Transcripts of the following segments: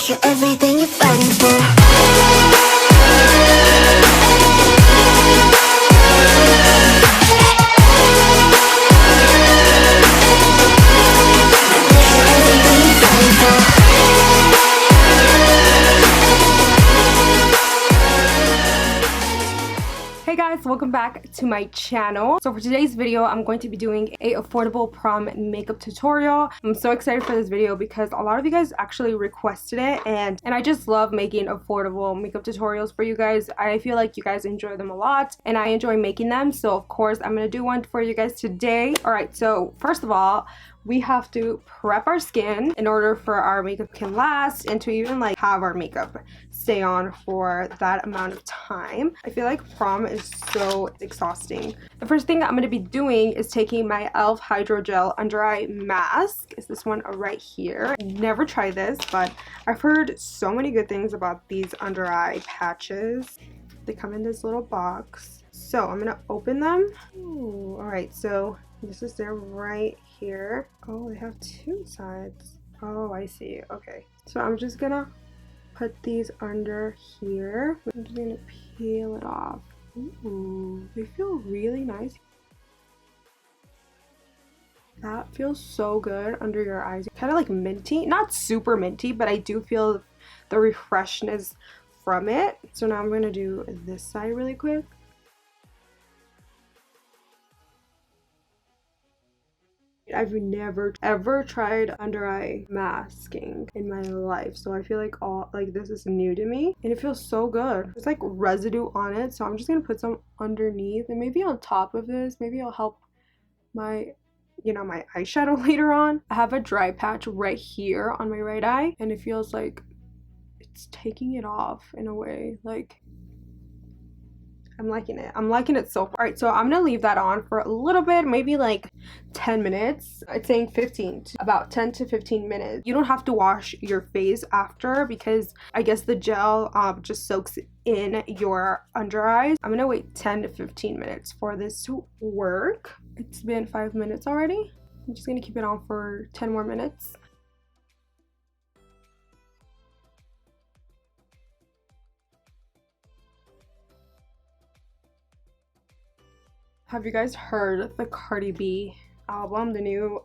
You're everything you're fighting for. Hey guys, welcome back to my channel. So for today's video, I'm going to be doing a affordable prom makeup tutorial. I'm so excited for this video because a lot of you guys actually requested it, and I just love making affordable makeup tutorials for you guys. I feel like you guys enjoy them a lot and I enjoy making them, so of course I'm gonna do one for you guys today. All right, so first of all, we have to prep our skin in order for our makeup can last and to even like have our makeup stay on for that amount of time. I feel like prom is so exhausting. The first thing I'm going to be doing is taking my e.l.f. Hydrogel Under Eye Mask. It's this one right here. Never tried this, but I've heard so many good things about these under eye patches. They come in this little box. So I'm going to open them. Ooh, alright, so this is their right here. Oh, they have two sides. Oh, I see. Okay. So I'm just going to put these under here. I'm just going to peel it off. Ooh, they feel really nice. That feels so good under your eyes. Kind of like minty. Not super minty, but I do feel the refreshness from it. So now I'm going to do this side really quick. I've never ever tried under eye masking in my life, so I feel like this is new to me and it feels so good. There's like residue on it, so I'm just gonna put some underneath and maybe on top of this. Maybe it'll help my my eyeshadow later on. I have a dry patch right here on my right eye and it feels like it's taking it off in a way. Like, I'm liking it. I'm liking it so far. Alright, so I'm gonna leave that on for a little bit, maybe like 10 minutes. It's saying 15 to about 10 to 15 minutes. You don't have to wash your face after because I guess the gel just soaks in your under eyes. I'm gonna wait 10 to 15 minutes for this to work. It's been 5 minutes already. I'm just gonna keep it on for 10 more minutes. Have you guys heard the Cardi B album, the new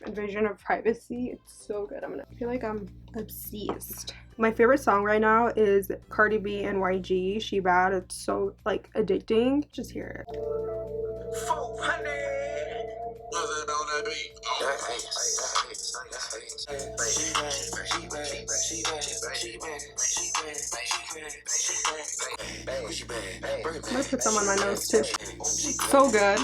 Invasion of Privacy? It's so good. I feel like I'm obsessed. My favorite song right now is Cardi B and YG, She Bad. It's so like addicting. Just hear it. 400. I'm gonna put some on my nose too. So good.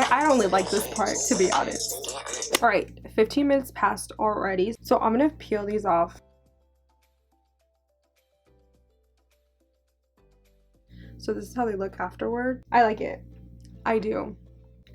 I only like this part, to be honest. Alright, 15 minutes passed already, so I'm gonna peel these off. So this is how they look afterward. I like it. I do.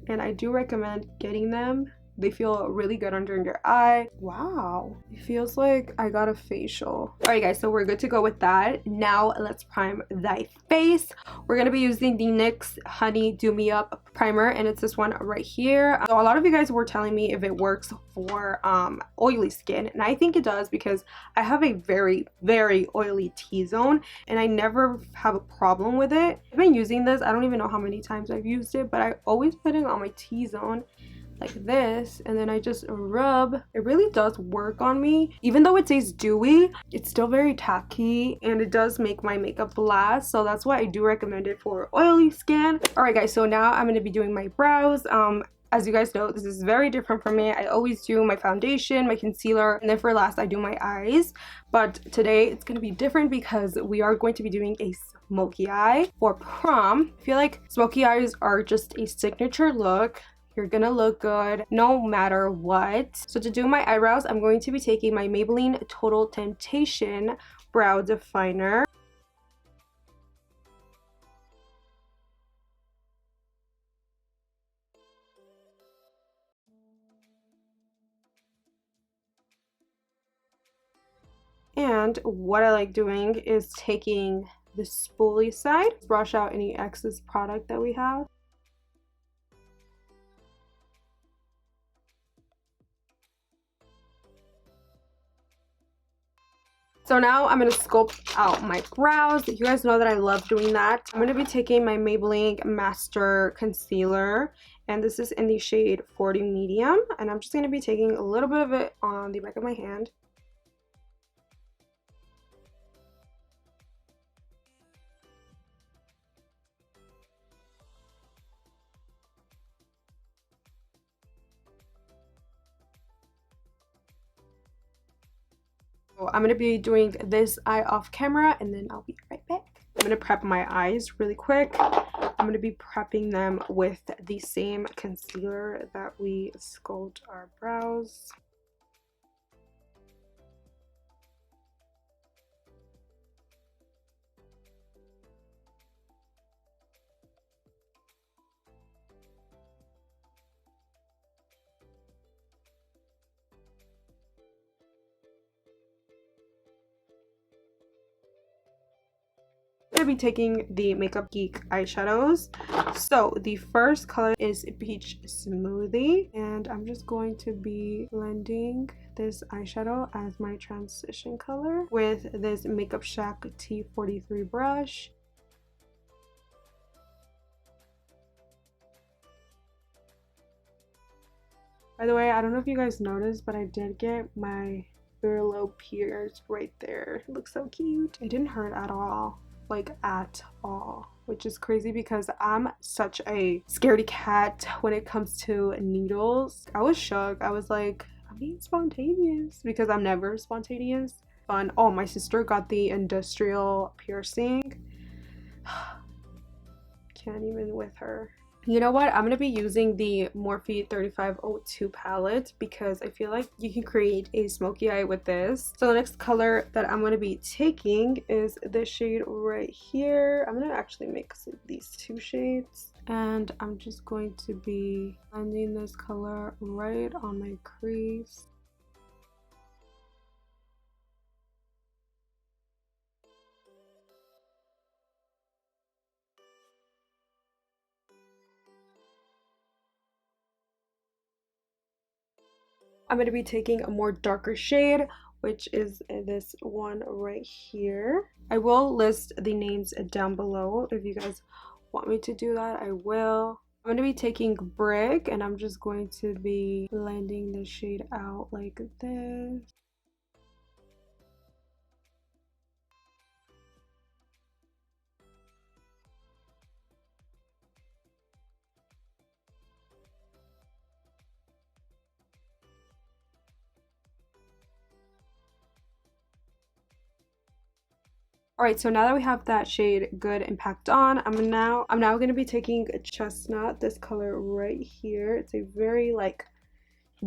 And I do recommend getting them. They feel really good under your eye. Wow. It feels like I got a facial. Alright guys, so we're good to go with that. Now let's prime thy face. We're going to be using the NYX Honey Do Me Up primer, and it's this one right here. So a lot of you guys were telling me if it works for oily skin, and I think it does because I have a very oily T-zone and I never have a problem with it. I've been using this, I don't even know how many times I've used it, but I always put it on my T-zone like this, and then I just rub. It really does work on me. Even though it says dewy, it's still very tacky and it does make my makeup last, so that's why I do recommend it for oily skin. Alright guys, so now I'm going to be doing my brows. As you guys know, this is very different from me. I always do my foundation, my concealer, and then for last I do my eyes. But today it's going to be different because we are going to be doing a smoky eye for prom. I feel like smoky eyes are just a signature look. You're gonna look good no matter what. So to do my eyebrows, I'm going to be taking my Maybelline Total Temptation Brow Definer. And what I like doing is taking the spoolie side, brush out any excess product that we have. So now I'm going to sculpt out my brows. You guys know that I love doing that. I'm going to be taking my Maybelline Master Concealer, and this is in the shade 40 Medium, and I'm just going to be taking a little bit of it on the back of my hand. So I'm going to be doing this eye off camera, and then I'll be right back. I'm going to prep my eyes really quick. I'm going to be prepping them with the same concealer that we sculpt our brows. I'm going to be taking the Makeup Geek eyeshadows. So the first color is Peach Smoothie, and I'm just going to be blending this eyeshadow as my transition color with this Makeup Shack T43 brush. By the way, I don't know if you guys noticed, but I did get my earlobe pierced right there. It looks so cute. It didn't hurt at all. Like at all, which is crazy because I'm such a scaredy cat when it comes to needles. I was shocked. I was like, I'm being spontaneous because I'm never spontaneous. Fun. Oh, my sister got the industrial piercing. Can't even with her. You know what? I'm going to be using the Morphe 3502 palette because I feel like you can create a smoky eye with this. So the next color that I'm going to be taking is this shade right here. I'm going to actually mix these two shades. And I'm just going to be blending this color right on my crease. I'm going to be taking a more darker shade, which is this one right here. I will list the names down below. If you guys want me to do that, I will. I'm going to be taking Brick, and I'm just going to be blending the shade out like this. Alright, so now that we have that shade good and packed on, I'm now going to be taking Chestnut, this color right here. It's a very like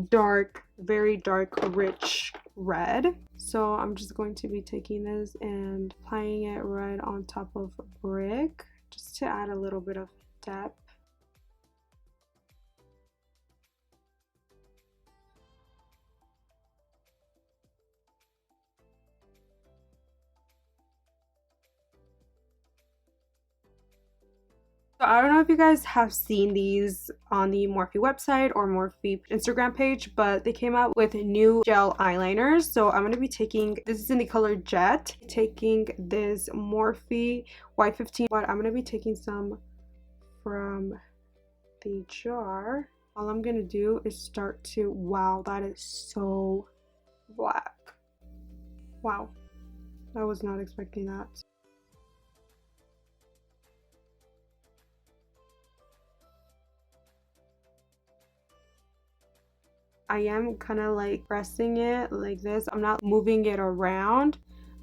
dark, very dark, rich red. So I'm just going to be taking this and applying it right on top of Brick just to add a little bit of depth. So I don't know if you guys have seen these on the Morphe website or Morphe Instagram page, but they came out with new gel eyeliners. So I'm going to be taking, this is in the color Jet, taking this Morphe Y15, but I'm going to be taking some from the jar. All I'm going to do is start to, wow, that is so black. Wow, I was not expecting that. I am kind of like pressing it like this. I'm not moving it around.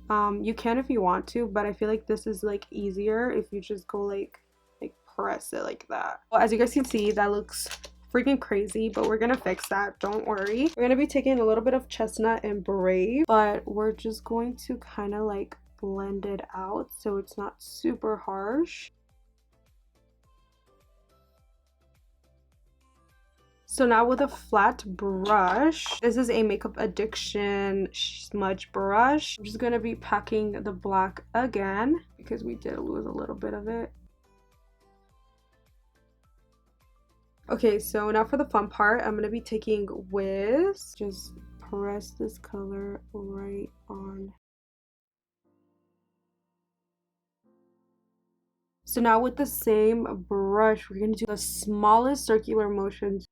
You can if you want to, but I feel like this is like easier if you just go like press it like that. Well, as you guys can see, that looks freaking crazy, but we're gonna fix that, don't worry. We're gonna be taking a little bit of Chestnut and Brave, but we're just going to kind of like blend it out so it's not super harsh. So now with a flat brush, this is a Makeup Addiction smudge brush. I'm just going to be packing the black again because we did lose a little bit of it. Okay, so now for the fun part, I'm going to be taking Wiz. Just press this color right on So now with the same brush, we're going to do the smallest circular motions.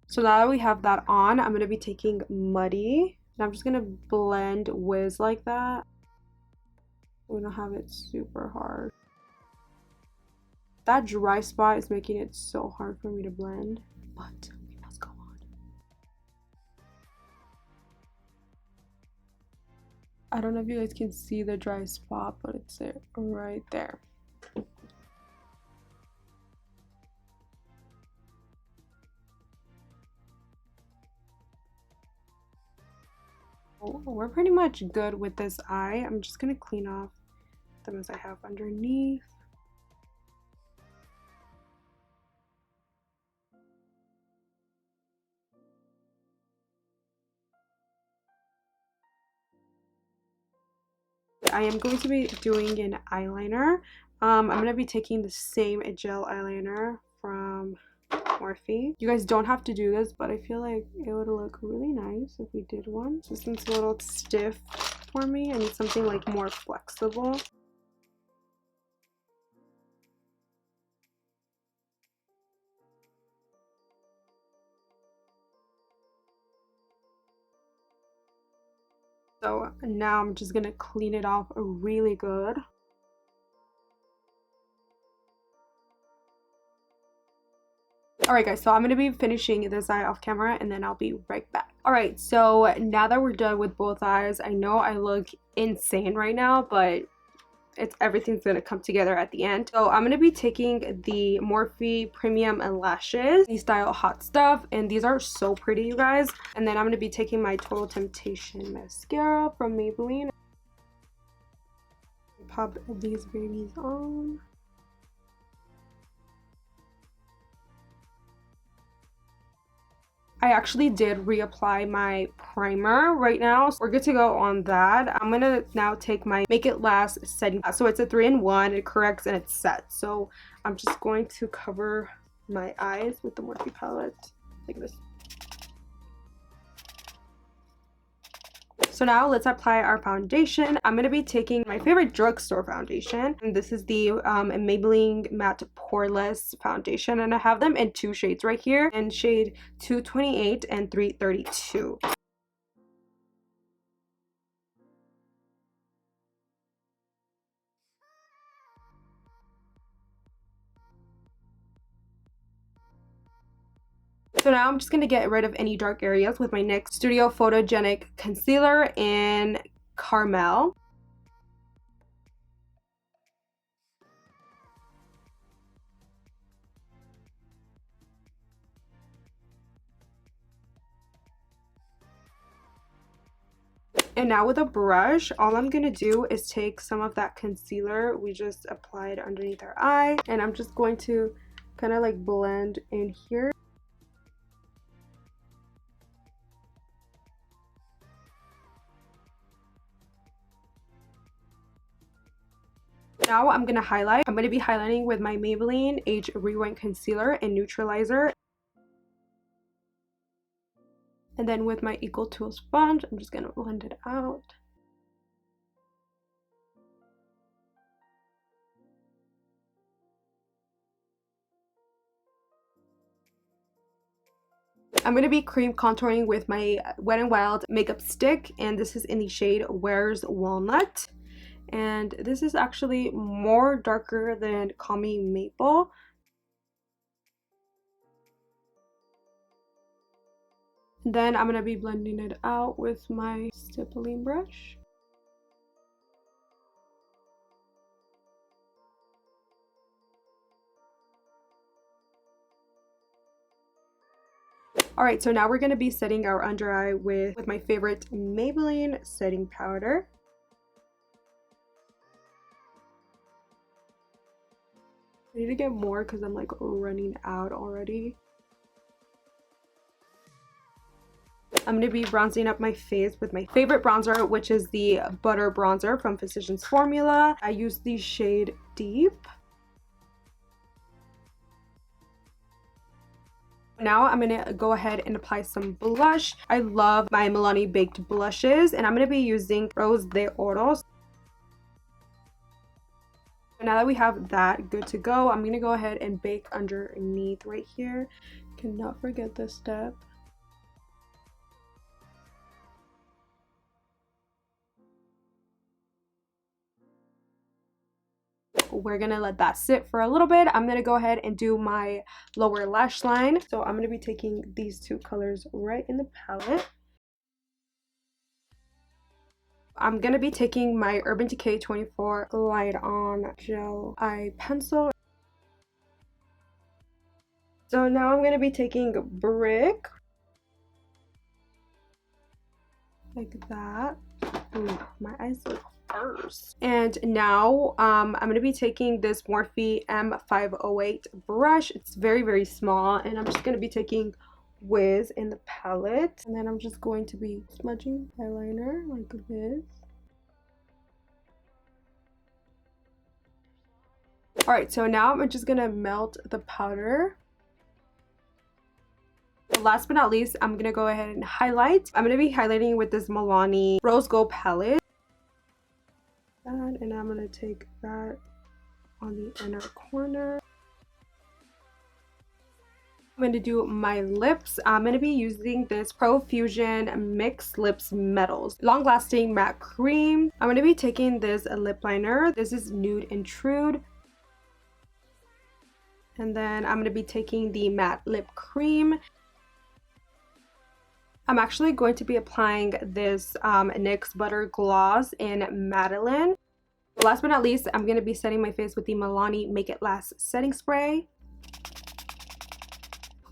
So now that we have that on, I'm going to be taking Muddy. And I'm just going to blend Wiz like that. We don't have it super hard. That dry spot is making it so hard for me to blend. But we must go on. I don't know if you guys can see the dry spot, but it's there, right there. We're pretty much good with this eye. I'm just gonna clean off the ones I have underneath. I am going to be doing an eyeliner. I'm gonna be taking the same gel eyeliner from Morphe. You guys don't have to do this, but I feel like it would look really nice if we did one. This one's a little stiff for me. I need something like more flexible. So now I'm just gonna clean it off really good. Alright guys, so I'm going to be finishing this eye off camera and then I'll be right back. Alright, so now that we're done with both eyes, I know I look insane right now, but everything's going to come together at the end. So I'm going to be taking the Morphe Premium Lashes, the style Hot Stuff, and these are so pretty, you guys. And then I'm going to be taking my Total Temptation mascara from Maybelline. Pop these babies on. I actually did reapply my primer right now, so we're good to go on that. I'm gonna now take my Make It Last setting. So it's a 3-in-1, it corrects and it sets. So I'm just going to cover my eyes with the Morphe palette like this. So now let's apply our foundation. I'm going to be taking my favorite drugstore foundation. And this is the Maybelline Matte Poreless Foundation. And I have them in 2 shades right here. In shade 228 and 332. So now I'm just going to get rid of any dark areas with my NYX Studio Photogenic Concealer in Caramel. And now with a brush, all I'm going to do is take some of that concealer we just applied underneath our eye. And I'm just going to kind of like blend in here. Now I'm going to highlight. I'm going to be highlighting with my Maybelline Age Rewind Concealer and Neutralizer. And then with my Equal Tool sponge, I'm just going to blend it out. I'm going to be cream contouring with my Wet n Wild makeup stick, and this is in the shade Where's Walnut. And this is actually more darker than Call Me Maple. Then I'm going to be blending it out with my stippling brush. Alright, so now we're going to be setting our under eye with my favorite Maybelline setting powder. I need to get more because I'm like running out already. I'm going to be bronzing up my face with my favorite bronzer, which is the Butter Bronzer from Physicians Formula. I use the shade Deep. now I'm gonna go ahead and apply some blush. I love my Milani baked blushes, and I'm gonna be using Rose de Oro. Now that we have that good to go, I'm gonna go ahead and bake underneath right here. Cannot forget this step. We're gonna let that sit for a little bit. I'm gonna go ahead and do my lower lash line. So I'm gonna be taking these two colors right in the palette. I'm gonna be taking my Urban Decay 24 Glide On Gel Eye Pencil. So now I'm gonna be taking Brick, like that. Ooh, my eyes look first. And now I'm gonna be taking this Morphe M508 brush. It's very, very small, and I'm just gonna be taking Wiz in the palette, and then I'm just going to be smudging eyeliner like this. All right, so now I'm just gonna melt the powder. Last but not least, I'm gonna go ahead and highlight. I'm gonna be highlighting with this Milani Rose Gold palette. And I'm gonna take that on the inner corner. I'm going to do my lips. I'm going to be using this Profusion Mixed Lips Metals Long Lasting Matte Cream. I'm going to be taking this lip liner. This is Nude Intrude. And then I'm going to be taking the matte lip cream. I'm actually going to be applying this NYX Butter Gloss in Madeline. Last but not least, I'm going to be setting my face with the Milani Make It Last setting spray.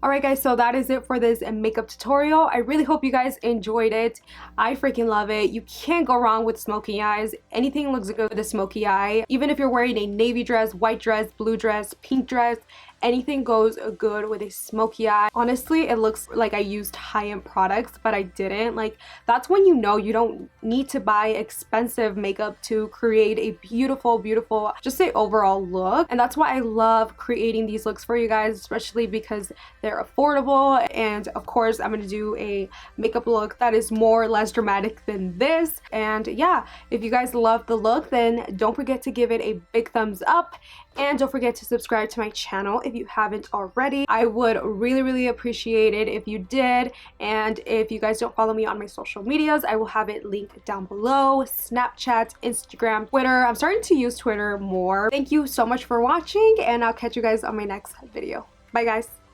Alright guys, so that is it for this makeup tutorial. I really hope you guys enjoyed it. I freaking love it. You can't go wrong with smoky eyes. Anything looks good with a smoky eye. Even if you're wearing a navy dress, white dress, blue dress, pink dress, anything goes good with a smoky eye. Honestly, it looks like I used high-end products, but I didn't. Like, that's when you know you don't need to buy expensive makeup to create a beautiful, beautiful, just say overall look. And that's why I love creating these looks for you guys, especially because they're affordable. And of course, I'm gonna do a makeup look that is more or less dramatic than this. And yeah, if you guys love the look, then don't forget to give it a big thumbs up, and don't forget to subscribe to my channel if you haven't already. I would really, really appreciate it if you did. And if you guys don't follow me on my social medias, I will have it linked down below. Snapchat, Instagram, Twitter. I'm starting to use Twitter more. Thank you so much for watching, and I'll catch you guys on my next video. Bye guys.